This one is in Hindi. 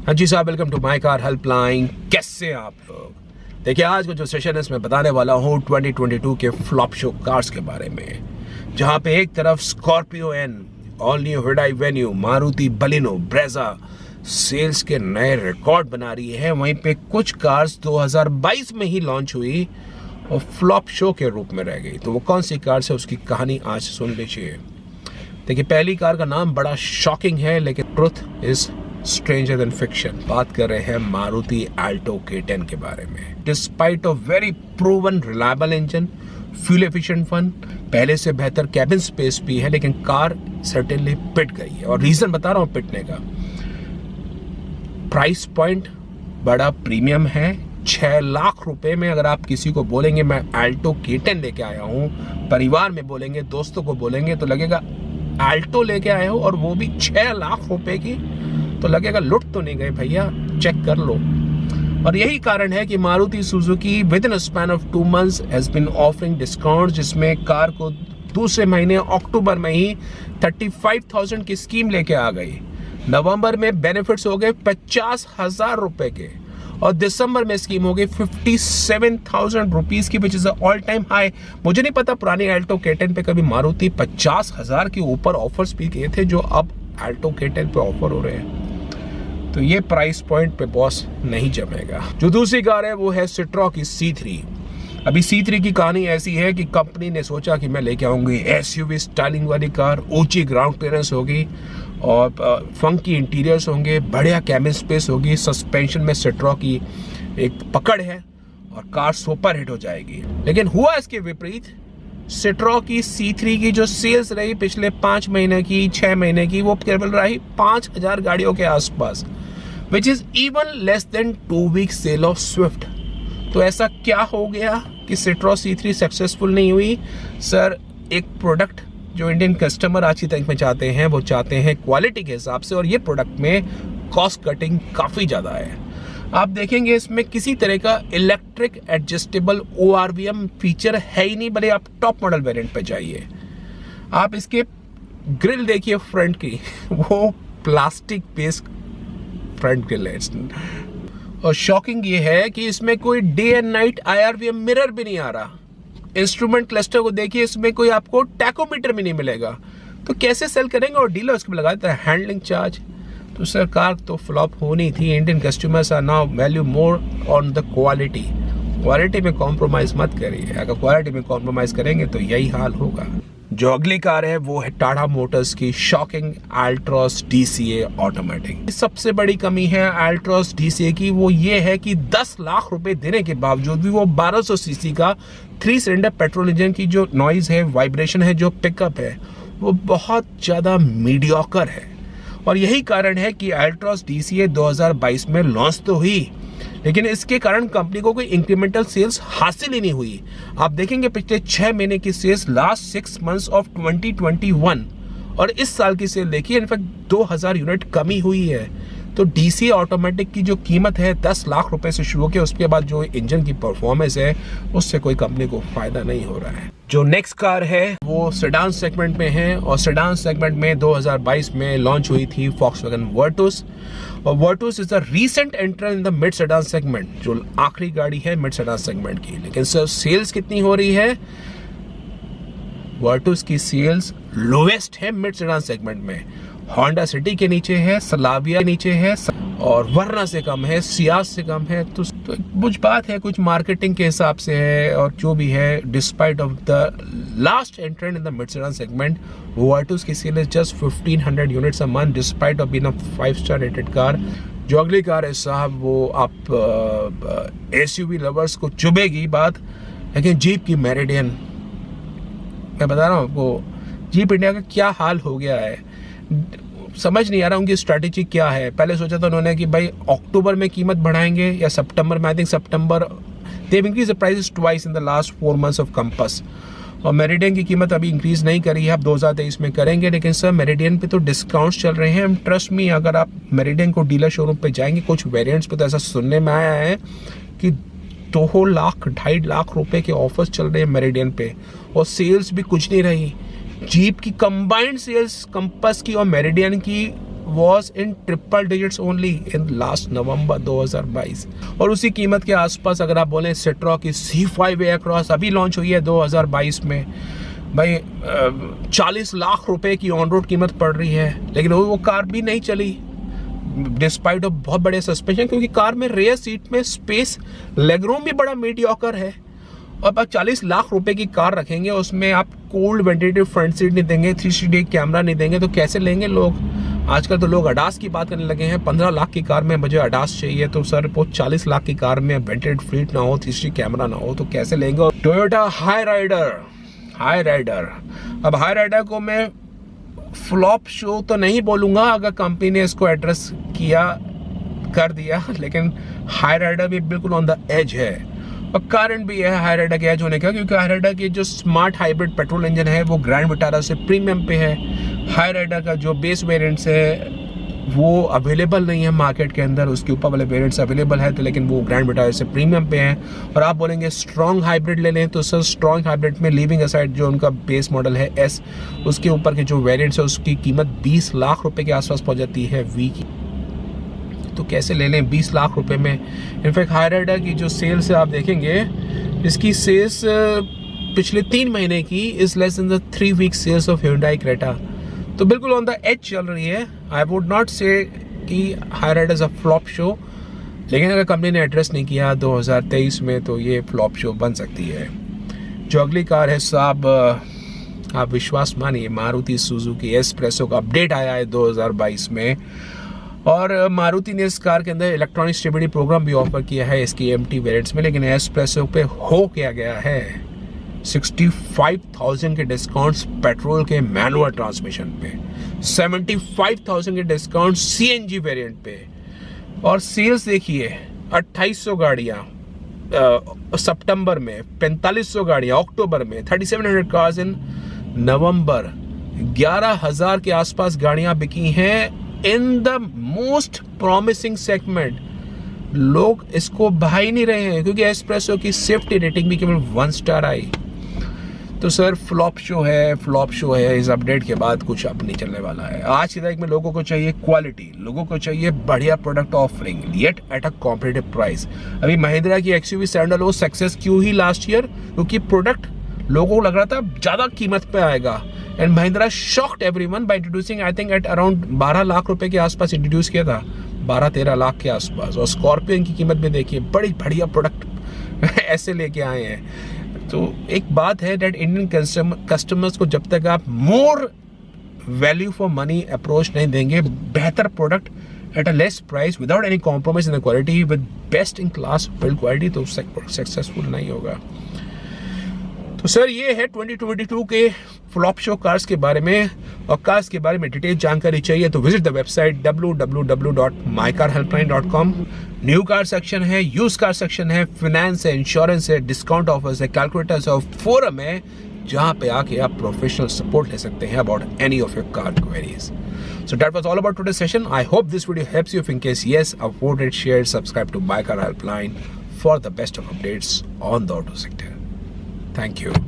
हाँ जी साहब, welcome to my car helpline. कैसे हैं आप लोग? देखिए, आज का जो सेशन है इसमें बताने वाला हूँ 2022 के फ्लॉप शो कार्स के बारे में, जहाँ पे एक तरफ Scorpio N, all new Hyundai Venue, Maruti Baleno, Brezza sales के नए रिकॉर्ड बना रही है, वहीं पे कुछ कार्स 2022 में ही लॉन्च हुई और फ्लॉप शो के रूप में रह गई। तो वो कौन सी कार्स है, उसकी कहानी आज सुन लीजिए। देखिए, पहली कार का नाम बड़ा शॉकिंग है, लेकिन truth is stranger then fiction. बात कर रहे हैं मारुति अल्टो K10 के बारे में। Despite of very proven reliable engine, fuel efficient fun, पहले से बेहतर कैबिन स्पेस भी है, लेकिन कार सर्टेनली पिट गई है। और रीजन बता रहा हूं पिटने का। प्राइस पॉइंट बड़ा प्रीमियम है। 6 लाख रुपए में अगर आप किसी को बोलेंगे मैं अल्टो K10 लेके आया हूं, परिवार में बोलेंगे, दोस्तों को बोलेंगे, तो लगेगा अल्टो लेके आए हो और वो भी 6 लाख रुपए की, तो लगेगा लुट तो नहीं गए भैया, चेक कर लो। और यही कारण है कि Maruti Suzuki within a span of 2 months has been offering discount, जिसमें कार को दूसरे महीने अक्टूबर में ही 35,000 की स्कीम लेके आ गई। नवंबर में बेनिफिट्स हो गए 50,000 रुपए के, और दिसंबर में स्कीम हो गई 57,000 रुपीज की, which is all time high. मुझे नहीं पता पुरानी अल्टो K10 पे कभी मारुति 50,000 के ऊपर ऑफर्स भी किए थे, जो अब अल्टो K10 पे ऑफर हो रहे हैं। तो ये प्राइस पॉइंट पे बॉस नहीं जमेगा। जो दूसरी कार है वो है सिट्रो की C3। अभी C3 की कहानी ऐसी है कि कंपनी ने सोचा कि मैं लेके आऊंगी SUV स्टाइलिंग वाली कार, ऊंची ग्राउंड क्लियरेंस होगी और फंकी इंटीरियर्स होंगे, बढ़िया कैबिन स्पेस होगी, सस्पेंशन में सिट्रो की एक पकड़ है और कार सुपर हिट हो जाएगी। लेकिन हुआ इसके विपरीत। सिट्रो की C3 की जो सेल्स रही पिछले 5 महीने की, 6 महीने की, वो केवल रही 5,000 गाड़ियों के आसपास, which is even less than 2 week sale of Swift. तो ऐसा क्या हो गया कि सिट्रो C3 सक्सेसफुल नहीं हुई? सर, एक प्रोडक्ट जो इंडियन कस्टमर आज की तारीख में चाहते हैं, वो चाहते हैं क्वालिटी के हिसाब से, और ये प्रोडक्ट में कॉस्ट कटिंग काफ़ी ज़्यादा है। आप देखेंगे इसमें किसी तरह का इलेक्ट्रिक एडजस्टेबल ORVM फीचर है ही नहीं, भले आप टॉप मॉडल वेरिएंट पे जाइए। आप इसके ग्रिल देखिए फ्रंट की, वो प्लास्टिक बेस्ड फ्रंट ग्रिल है। और शॉकिंग ये है कि इसमें कोई day and night IRVM mirror भी नहीं आ रहा। इंस्ट्रूमेंट क्लस्टर को देखिए, इसमें कोई आपको टैकोमीटर भी नहीं मिलेगा। तो कैसे सेल करेंगे? और डीलर उसके लगाता है हैंडलिंग चार्ज। तो सरकार तो फ्लॉप होनी थी। Indian customers are now value more on the quality. Quality में कॉम्प्रोमाइज मत करिए। अगर क्वालिटी में कॉम्प्रोमाइज करेंगे तो यही हाल होगा। जो अगली कार है वो है टाटा मोटर्स की शॉकिंग अल्ट्रॉस DCA ऑटोमेटिक। सबसे बड़ी कमी है अल्ट्रॉस DCA की, वो ये है कि 10 लाख रुपए देने के बावजूद भी वो 1200 सीसी का 3 सिलेंडर पेट्रोल इंजन की जो नॉइज है, वाइब्रेशन है, जो पिकअप है, वो बहुत ज़्यादा मीडियोकर है। और यही कारण है कि अल्ट्रॉस DCA 2022 में लॉन्च तो हुई, लेकिन इसके कारण कंपनी को कोई इंक्रीमेंटल सेल्स हासिल ही नहीं हुई। आप देखेंगे पिछले 6 महीने की सेल्स लास्ट 6 months ऑफ 2021 और इस साल की सेल देखिए, इनफैक्ट 2000 यूनिट कमी हुई है। तो DCA ऑटोमेटिक की जो कीमत है 10 लाख रुपए से शुरू होकर उसके बाद जो इंजन की परफॉर्मेंस है, उससे कोई कंपनी को फायदा नहीं हो रहा है। जो नेक्स्ट कार है वो सेडान सेगमेंट में है, और सेडान सेगमेंट में 2022 में लॉन्च हुई थी Volkswagen Virtus। और Virtus is a recent enter in the mid sedan segment, जो आखिरी गाड़ी है मिड सेडान सेगमेंट की। लेकिन सर, सेल्स कितनी हो रही है? Virtus की सेल्स लोएस्ट है मिड सेडान सेगमेंट में। होंडा सिटी के नीचे है, सलाविया के नीचे है, और वर्ना से कम है, सियाज से कम है। तो कुछ बात है, कुछ मार्केटिंग के हिसाब से है, और जो भी है, despite of the last entrant in the mid sedan segment, Virtus की sale is just 1500 units a month, despite of being a 5-star rated car. जो अगली कार है साहब, वो आप SUV लवर्स को चुभेगी बात, लेकिन जीप की मेरिडियन, मैं बता रहा हूँ आपको, जीप इंडिया का क्या हाल हो गया है, समझ नहीं आ रहा उनकी स्ट्रैटेजी क्या है। पहले सोचा था उन्होंने कि भाई अक्टूबर में कीमत बढ़ाएंगे या सितंबर में, I think September, they have increased the prices twice in the last 4 months of compass. और मेरिडियन की कीमत अभी इंक्रीज नहीं करी है, अब 2023 में करेंगे। लेकिन सर, मेरिडियन पे तो डिस्काउंट्स चल रहे हैं। ट्रस्ट मी, अगर आप मेरिडियन को डीलर शोरूम पे जाएंगे, कुछ वेरिएंट्स पे तो ऐसा सुनने में आया है कि 2 लाख 2.5 लाख रुपए के ऑफर्स चल रहे हैं मेरिडियन पे, और सेल्स भी कुछ नहीं रही। जीप की कंबाइंड सेल्स कंपास की और मेरिडियन की was in triple digits only in last November 2022 और उसी कीमत के आसपास अगर आप बोलें Citroën की C5 Aircross अभी लॉन्च हुई है 2022 में, भाई 40 लाख रुपए की ऑन रोड कीमत पड़ रही है, लेकिन वो कार भी नहीं चली डिस्पाइट ऑफ बहुत बड़े सस्पेंशन, क्योंकि कार में रेयर सीट में स्पेस लेगरूम भी बड़ा मीडियोकर है। और आप 40 लाख रुपए की कार रखेंगे, उसमें आप कोल्ड वेंटिलेटेड फ्रंट सीट नहीं देंगे, 360 कैमरा नहीं देंगे, तो कैसे लेंगे लोग? आजकल तो लोग अडास की बात करने लगे हैं। 15 लाख की कार में मुझे अडास चाहिए, तो सर वो 40 लाख की कार में वेंटिलेटेड फ्लीट ना हो, 360 कैमरा ना हो, तो कैसे लेंगे? Toyota Hyryder. अब हाई राइडर को मैं फ्लॉप शो तो नहीं बोलूंगा, अगर कंपनी ने इसको एड्रेस कर दिया, लेकिन हाई राइडर भी बिल्कुल ऑन द एज है। और कारण भी है हाई राइडर के एज होने का, क्योंकि हाई राइडर की जो स्मार्ट हाइब्रिड पेट्रोल इंजन है वो ग्रैंड विटारा से प्रीमियम पे है। हाई राइडर का जो बेस वेरिएंट्स है वो अवेलेबल नहीं है मार्केट के अंदर, उसके ऊपर वाले वेरिएंट्स अवेलेबल है, तो लेकिन वो ग्रैंड विटारा से प्रीमियम पे हैं। और आप बोलेंगे स्ट्रॉन्ग हाइब्रिड ले लें, तो सर स्ट्रॉन्ग हाइब्रिड में लीविंग असाइड जो उनका बेस मॉडल है एस, उसके ऊपर के जो वेरिएंट्स है उसकी कीमत 20 लाख रुपए के आसपास पहुंच जाती है वी की। तो कैसे ले लें 20 लाख रुपए में? इनफैक्ट हाई राइडर की जो सेल्स है आप देखेंगे, इसकी सेल्स पिछले 3 महीने की is less than the 3 week sales of Hyundai Creta, तो बिल्कुल ऑन द एज चल रही है। आई वुड नॉट से कि Hyryder is a flop show, लेकिन अगर कंपनी ने एड्रेस नहीं किया 2023 में तो ये फ्लॉप शो बन सकती है। जो अगली कार है साहब, आप विश्वास मानिए, मारुति सुजुकी एस्प्रेसो का अपडेट आया है 2022 में, और मारुति ने इस कार के अंदर इलेक्ट्रॉनिक स्टेबिलिटी प्रोग्राम भी ऑफर किया है इसकी एमटी वेरिएंट्स में, लेकिन एस्प्रेसो पे हो क्या गया है 65,000 के डिस्काउंट्स पेट्रोल के मैनुअल ट्रांसमिशन पे, 75,000 के डिस्काउंट सीएनजी वेरिएंट पे, और सेल्स देखिए 2800 गाड़ियां सितंबर में, 4500 गाड़ियां अक्टूबर में, 3700 कार्स इन नवंबर, 11,000 के आसपास गाड़ियां बिकी हैं in the most promising segment. लोग इसको भाई नहीं रहे हैं, क्योंकि एस्प्रेसो की सेफ्टी रेटिंग भी केवल 1 स्टार आई। तो सर फ्लॉप शो है। इस अपडेट के बाद कुछ अब नहीं चलने वाला है। आज की तारीख में लोगों को चाहिए क्वालिटी, लोगों को चाहिए बढ़िया product offering, yet at a competitive price. अभी महिंद्रा की XUV सैंडल वो सक्सेस क्यों ही लास्ट ईयर, क्योंकि प्रोडक्ट लोगों को लग रहा था ज्यादा कीमत पे आएगा, and Mahindra shocked everyone by introducing, I think at around 12 lakh रुपए के आसपास इंट्रोड्यूस किया था, 12-13 लाख के आसपास। और स्कॉर्पियन की कीमत में देखिए, बड़ी बढ़िया प्रोडक्ट ऐसे लेके आए हैं। तो एक बात है दैट इंडियन कस्टमर्स को जब तक आप more value for money approach नहीं देंगे, बेहतर product at a less price without any compromise in the quality with best in class build quality, तो सक्सेसफुल नहीं होगा। तो सर ये है 2022 के फ्लॉप शो कार्स के बारे में। और कार्स के बारे में डिटेल जानकारी चाहिए तो visit the website www.mycarhelpline.com। New car section है, यूज कार सेक्शन है, फाइनेंस है, इंश्योरेंस है, डिस्काउंट ऑफर्स है, कैलकुलेटर्स और फोरम है, जहां पे आके आप प्रोफेशनल सपोर्ट ले सकते हैं about any of your car queries. So that was all about today's session. I hope this video helps you. If in case yes, vote it, share, subscribe to My Car Helpline for the best of updates on the auto sector. Thank you.